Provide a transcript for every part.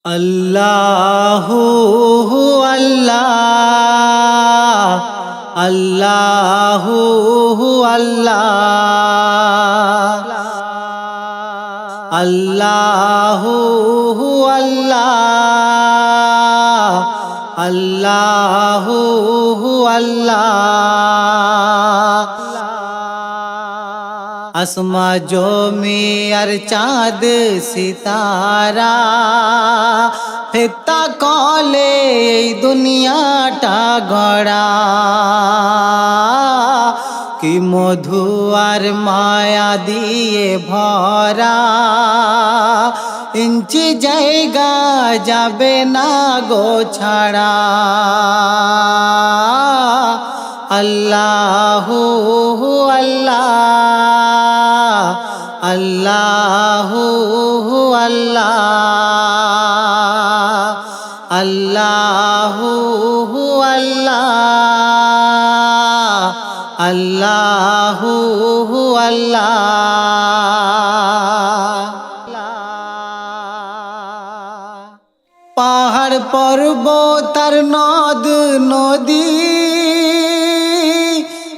আল্লাহু আল্লাহ আল্লাহু আল্লাহ আল্লাহু আল্লাহ আল্লাহু আল্লাহ আসমা জমি আর চাঁদ সিতারা ফেতা কলে এই দুনিয়াটা গড়া কি মধু আর মায়া দিয়ে ভরা ইঞ্চি জায়গা যাবে না গো ছাড়া আল্লাহু আল্লাহ আল্লাহু আল্লাহ আল্লাহু আল্লাহ আল্লাহু আল্লাহ পাহাড় পর্বত আর নদ নদী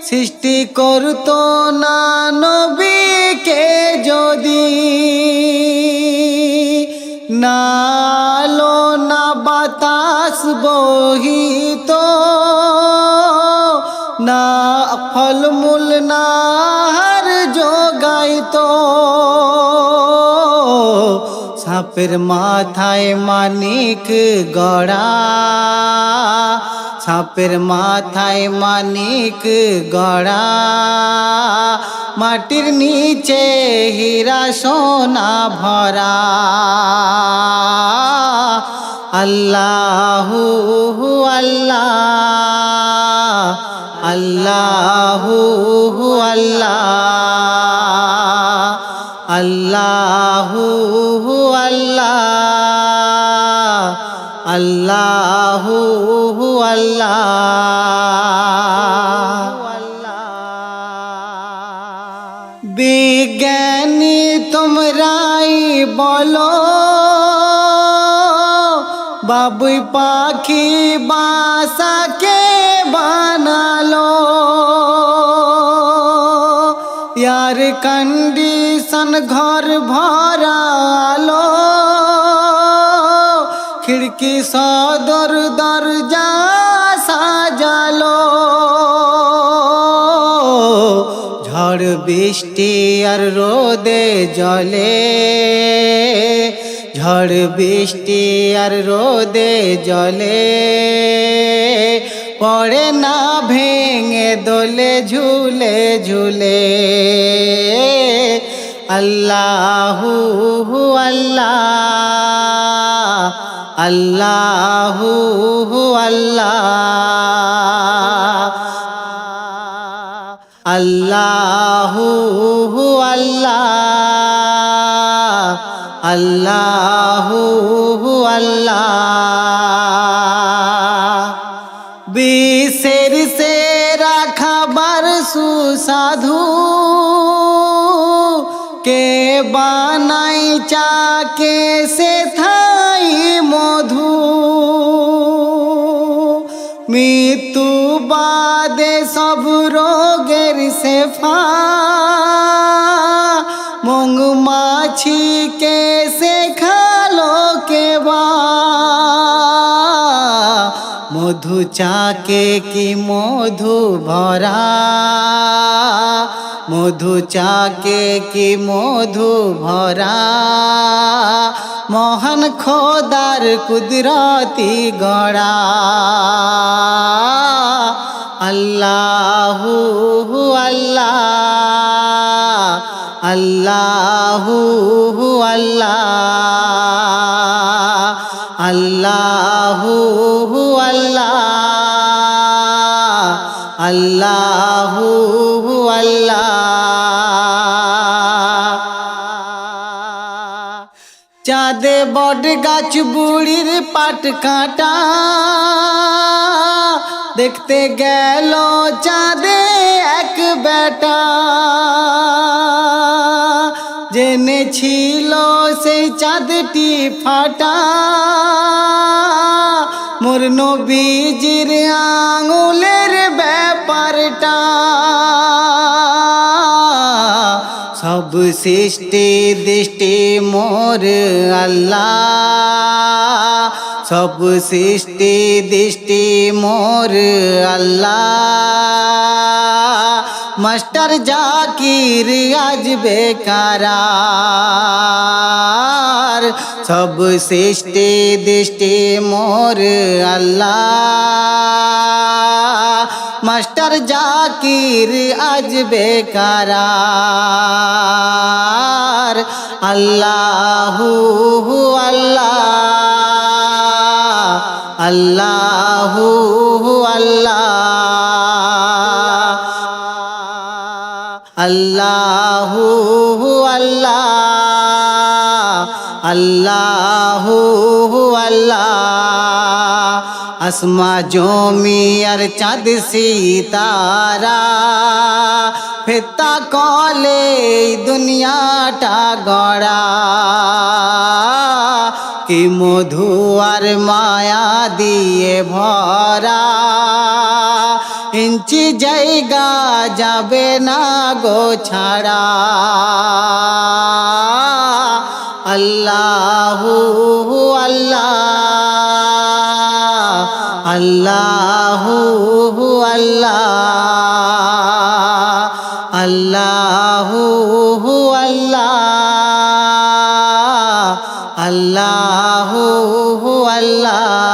সৃষ্টি করতো না নবীকে যদি না আলো না বাতাস বহিত না ফলমূল না হার যোগাইতো সাপের মাথায় মানিক গড়া সাপের মাথায় মানিক গড়া মাটির নিচে হীরা সোনা ভরা আল্লাহু আল্লাহ আল্লাহু আল্লাহ আল্লাহু আল্লাহ আল্লাহু আল্লাহ বিজ্ঞানী তোমরাই বলো বাবুই পাখি বাসাকে বানালো यार कंडीशन घर भरालो खिड़की सदर दरजा साजालो झड़ बृष्टि और रोदे जले झड़ बृष्टि और रोदे जले पड़े ना भेंगे दोले झूले झूले अल्लाहु अल्लाह अल्लाहु अल्लाह अल्लाहु अल्लाह अल्लाहु अल्लाह বিশের সেরা খাবার সুস্বাদু কে বানাই চাকে সে থাই মধু মৃত্যু বাদে সব রোগের শেফা মৌমাছি কে সে খালো কেবা মধু চাকে কি মধু ভরা মধু চাকে কি মধু ভরা মহান খোদার কুদরতি গড়া আল্লাহু আল্লাহ আল্লাহু আল্লাহ আল্লাহু আল্লাহ আল্লাহু আল্লাহ চাঁদে বট গাছ বুড়ির পাট কাটা দেখতে গেল চাঁদে এক বেটা জেনেছিল সেই চাঁদটি ফাটা মোর নবীজির আঙুলের ব্যাপারটা সব সৃষ্টি দৃষ্টি মোর আল্লাহ, সব সৃষ্টি দৃষ্টি মোর আল্লাহ। মাস্টার জাকির আজ বেকারার, সব সৃষ্টি দৃষ্টি মোর আল্লাহ। মাস্টার জাকির আজ বেকারার। আল্লাহু আল্লাহ, আল্লাহু আল্লাহ, আল্লাহু আল্লাহ, আল্লাহু আল্লাহ। আসমা জমি আর চাঁদ সিতারা ফেতা কলে দুনিয়াটা গড়া, কি মধু আর মায়া দিয়ে ভরা। ইঞ্চি জায়গা যাবে না গো ছাড়া। আল্লাহু আল্লাহ, আল্লাহু আল্লাহ, আল্লাহু আল্লাহ, আল্লাহু আল্লাহ।